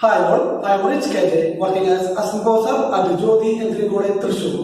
Hi all, I am Rich KJ, working as assistant professor at Jyoti Entrigode Thrissur.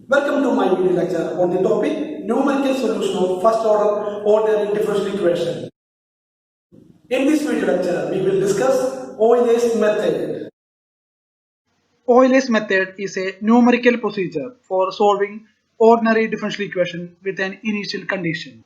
Welcome to my video lecture on the topic numerical solution of first order ordinary differential equation. In this video lecture, we will discuss Euler's method. Euler's method is a numerical procedure for solving ordinary differential equation with an initial condition.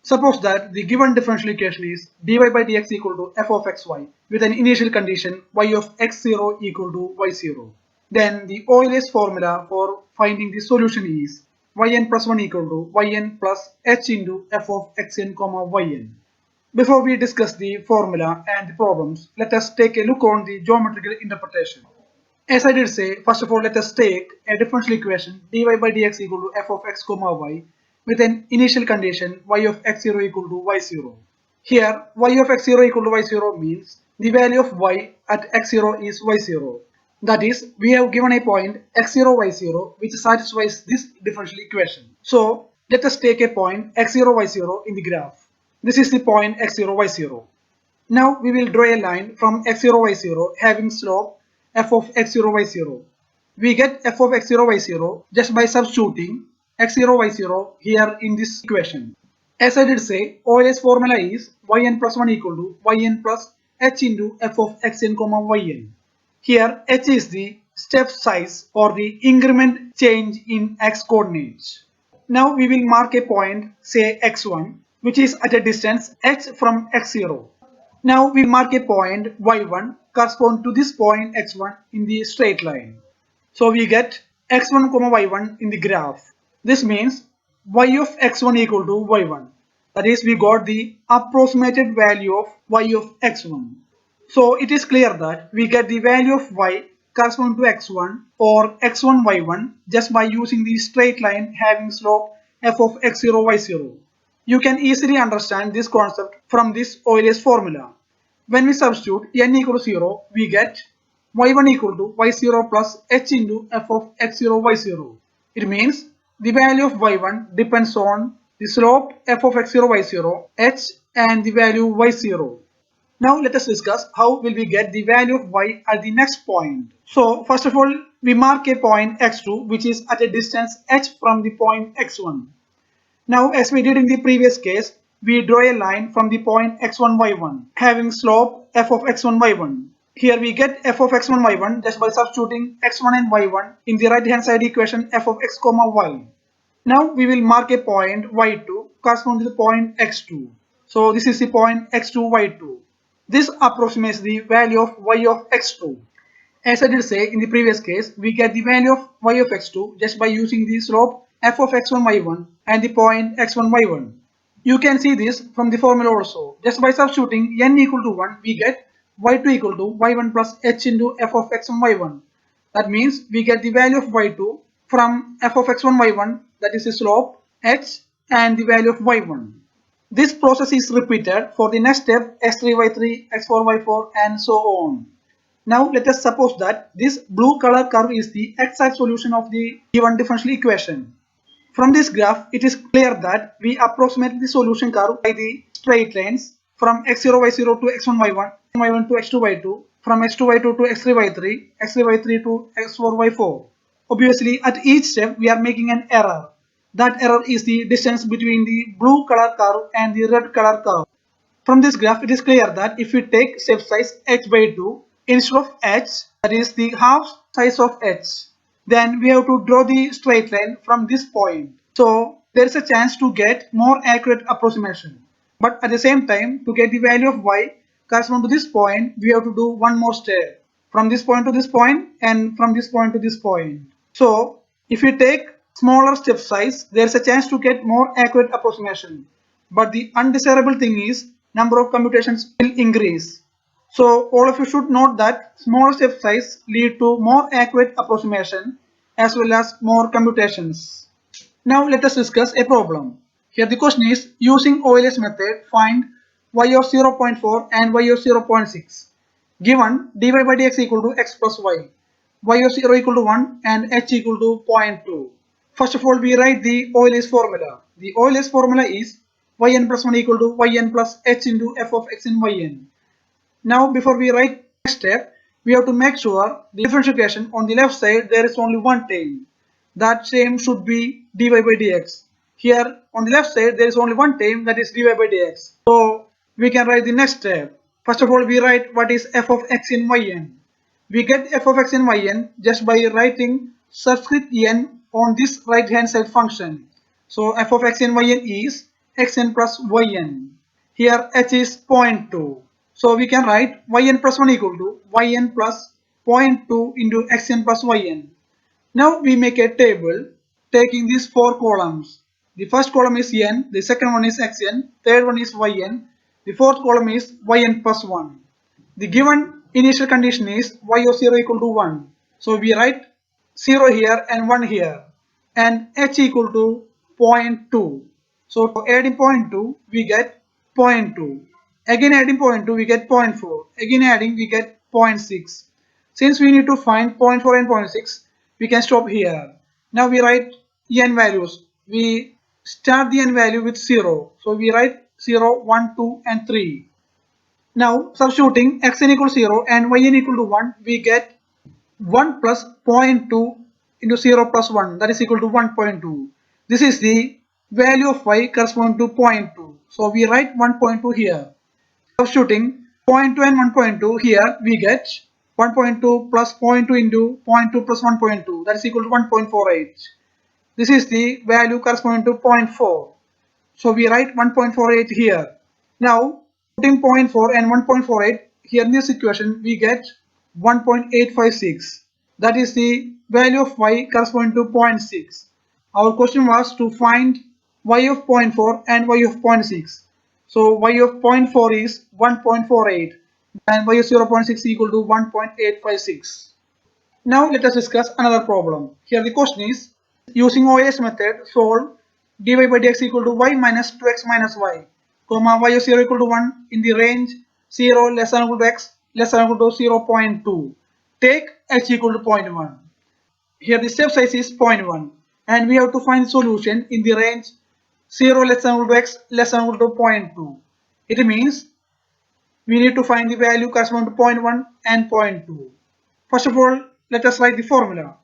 Suppose that the given differential equation is dy by dx equal to f of xy with an initial condition y of x0 equal to y0. Then the Euler's formula for finding the solution is yn plus 1 equal to yn plus h into f of xn comma yn. Before we discuss the formula and the problems, let us take a look on the geometrical interpretation. As I did say, first of all, let us take a differential equation dy by dx equal to f of x comma y with an initial condition y of x0 equal to y0. Here, y of x0 equal to y0 means the value of y at x0 is y0. That is, we have given a point x0, y0 which satisfies this differential equation. So, let us take a point x0, y0 in the graph. This is the point x0, y0. Now we will draw a line from x0, y0 having slope f of x0, y0. We get f of x0, y0 just by substituting x0, y0 here in this equation. As I did say, Euler's formula is yn plus 1 equal to yn plus h into f of xn comma yn. Here h is the step size or the increment change in x coordinates. Now we will mark a point, say x1, which is at a distance h from x0. Now we mark a point y1 correspond to this point x1 in the straight line. So we get x1 comma y1 in the graph. This means y of x1 equal to y1. That is, we got the approximated value of y of x1. So it is clear that we get the value of y corresponding to x1 or x1 y1 just by using the straight line having slope f of x0 y0. You can easily understand this concept from this Euler's formula. When we substitute n equal to 0, we get y1 equal to y0 plus h into f of x0 y0. It means the value of y1 depends on the slope f of x0 y0, h and the value y0. Now let us discuss how will we get the value of y at the next point. So first of all, we mark a point x2 which is at a distance h from the point x1. Now as we did in the previous case, we draw a line from the point x1 y1 having slope f of x1 y1. Here we get f of x1 y1 just by substituting x1 and y1 in the right hand side equation f of x comma y. Now we will mark a point y2 corresponding to the point x2. So this is the point x2 y2. This approximates the value of y of x2. As I did say in the previous case, we get the value of y of x2 just by using the slope f of x1 y1 and the point x1 y1. You can see this from the formula also. Just by substituting n equal to 1, we get y2 equal to y1 plus h into f of x1 y1. That means we get the value of y2 from f of x1 y1, that is the slope h and the value of y1. This process is repeated for the next step x3, y3, x4, y4 and so on. Now let us suppose that this blue color curve is the exact solution of the given differential equation. From this graph, it is clear that we approximate the solution curve by the straight lines from x0, y0 to x1, y1, y1 to x2, y2, from x2, y2 to x3, y3, x3, y3 to x4, y4. Obviously, at each step, we are making an error. That error is the distance between the blue color curve and the red color curve. From this graph, it is clear that if we take step size h by 2 instead of h, that is the half size of h, then we have to draw the straight line from this point. So there is a chance to get more accurate approximation. But at the same time, to get the value of y corresponding to this point, we have to do one more step. From this point to this point and from this point to this point. So if we take smaller step size, there is a chance to get more accurate approximation. But the undesirable thing is number of computations will increase. So all of you should note that small step size lead to more accurate approximation as well as more computations. Now let us discuss a problem. Here the question is, using Euler's method, find y of 0.4 and y of 0.6. Given dy by dx equal to x plus y of 0 equal to 1 and h equal to 0.2. First of all, we write the Euler's formula. The Euler's formula is yn plus 1 equal to yn plus h into f of x and yn. Now before we write next step, we have to make sure the differential equation on the left side there is only one term. That term should be dy by dx. Here on the left side there is only one term, that is dy by dx. So we can write the next step. First of all, we write what is f of x in yn. We get f of x in yn just by writing subscript n on this right hand side function. So f of x in yn is xn plus yn. Here h is 0.2. So we can write yn plus 1 equal to yn plus 0.2 into xn plus yn. Now we make a table taking these four columns. The first column is n, the second one is xn, third one is yn, the fourth column is yn plus 1. The given initial condition is y of 0 equal to 1. So we write 0 here and 1 here, and h equal to 0.2. So adding 0.2 we get 0.2. Again adding 0.2 we get 0.4. Again adding we get 0.6. Since we need to find 0.4 and 0.6, we can stop here. Now we write n values. We start the n value with 0. So we write 0, 1, 2 and 3. Now substituting xn equals 0 and yn equal to 1, we get 1 plus 0.2 into 0 plus 1, that is equal to 1.2. This is the value of y corresponding to 0.2. So we write 1.2 here. Substituting 0.2 and 1.2 here, we get 1.2 plus 0.2 into 0.2 plus 1.2, that is equal to 1.48. This is the value corresponding to 0.4. So we write 1.48 here. Now putting 0.4 and 1.48 here in this equation, we get 1.856. That is the value of y corresponding to 0.6. Our question was to find y of 0.4 and y of 0.6. So y of 0.4 is 1.48 and y of 0.6 equal to 1.856. Now let us discuss another problem. Here the question is, using OAS method, solve dy by dx equal to y minus 2x minus y, comma y of 0 equal to 1 in the range 0 less than or equal to x less than or equal to 0.2. Take h equal to 0.1. Here the step size is 0.1 and we have to find the solution in the range 0 less than or equal to x less than or equal to 0.2. It means we need to find the value corresponding to 0.1 and 0.2. First of all, let us write the formula.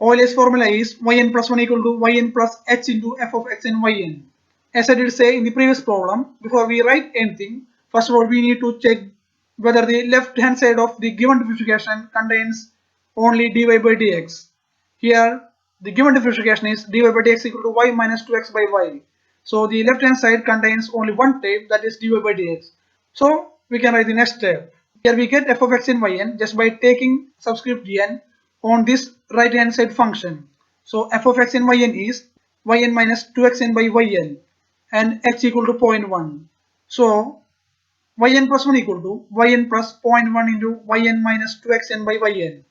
Euler's formula is yn plus 1 equal to yn plus h into f of x and yn. As I did say in the previous problem, before we write anything, first of all we need to check whether the left hand side of the given differentiation contains only dy by dx. Here the given differentiation is dy by dx equal to y minus 2x by y. So the left hand side contains only one term, that is dy by dx. So we can write the next step. Here we get f of x in yn just by taking subscript n on this right hand side function. So f of x in yn is yn minus 2xn by yn and x equal to 0.1. So yn plus 1 equal to yn plus 0.1 into yn minus 2xn by yn.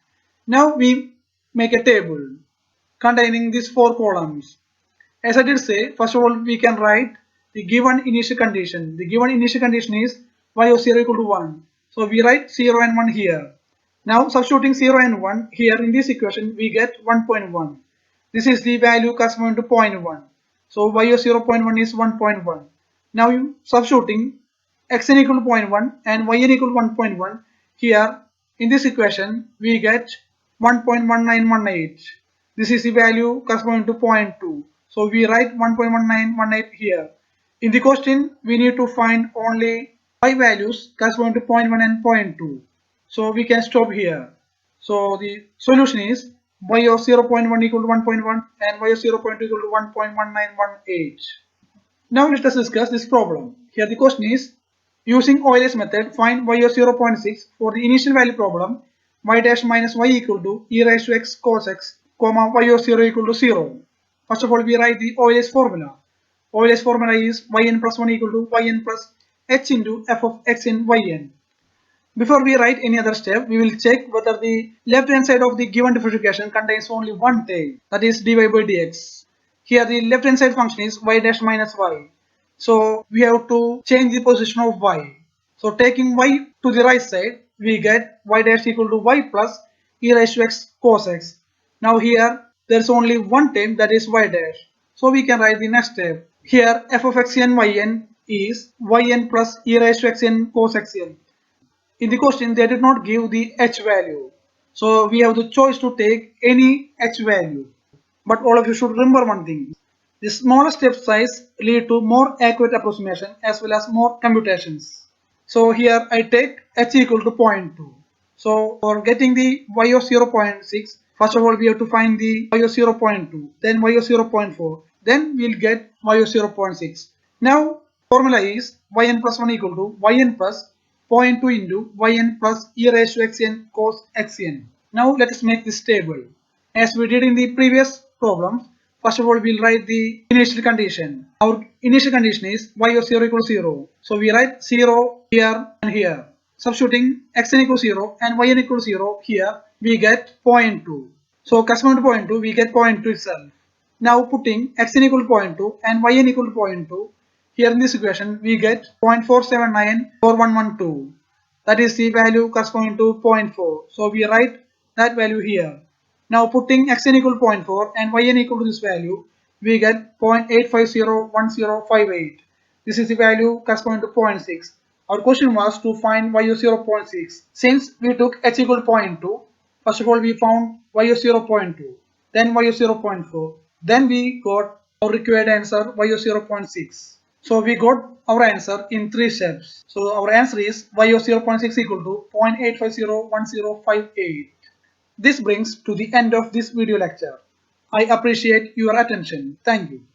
Now we make a table containing these four columns. As I did say, first of all we can write the given initial condition. The given initial condition is y of 0 equal to 1. So we write 0 and 1 here. Now substituting 0 and 1 here in this equation, we get 1.1. This is the value corresponding to 0.1. So y of 0.1 is 1.1. Now substituting xn equal to 0.1 and yn equal to 1.1 here in this equation, we get 1.1918. This is the value corresponding to 0.2. So we write 1.1918 here. In the question, we need to find only y values corresponding to 0.1 and 0.2. So we can stop here. So the solution is y of 0.1 equal to 1.1 and y of 0.2 equal to 1.1918. Now let us discuss this problem. Here the question is, using Euler's method, find y of 0.6 for the initial value problem, y dash minus y equal to e raised to x cos x, comma y of 0 equal to 0. First of all, we write the Euler's formula. Euler's formula is yn plus 1 equal to yn plus h into f of x in yn. Before we write any other step, we will check whether the left hand side of the given differentiation contains only one term, that is dy by dx. Here the left hand side function is y dash minus y. So we have to change the position of y. So taking y to the right side, we get y dash equal to y plus e raised to x cos x. Now here there is only one term, that is y dash. So we can write the next step. Here f of x n yn is yn plus e raised to x n cos x n. In the question, they did not give the h value. So we have the choice to take any h value. But all of you should remember one thing. The smaller step size lead to more accurate approximation as well as more computations. So here I take h equal to 0.2. So for getting the y of 0.6, first of all we have to find the y of 0.2, then y of 0.4, then we'll get y of 0.6. Now formula is yn plus 1 equal to yn plus 0.2 into yn plus e raised to xn cos xn. Now let us make this table. As we did in the previous problems, first of all we'll write the initial condition. Our initial condition is y of 0 equals 0. So we write 0 here and here. Substituting xn equals 0 and yn equals 0 here, we get 0.2. So corresponding to 0.2, we get 0.2 itself. Now putting xn equal to 0.2 and yn equal to 0.2, here in this equation we get 0.479412. That is the value corresponding to 0.4. So we write that value here. Now putting xn equal to 0.4 and yn equal to this value, we get 0.8501058. This is the value corresponding to 0.6. Our question was to find y of 0.6. Since we took h equal to 0.2, first of all we found y of 0.2, then y of 0.4, then we got our required answer y of 0.6. So we got our answer in 3 steps. So our answer is y of 0.6 equal to 0.8501058. This brings to the end of this video lecture. I appreciate your attention. Thank you.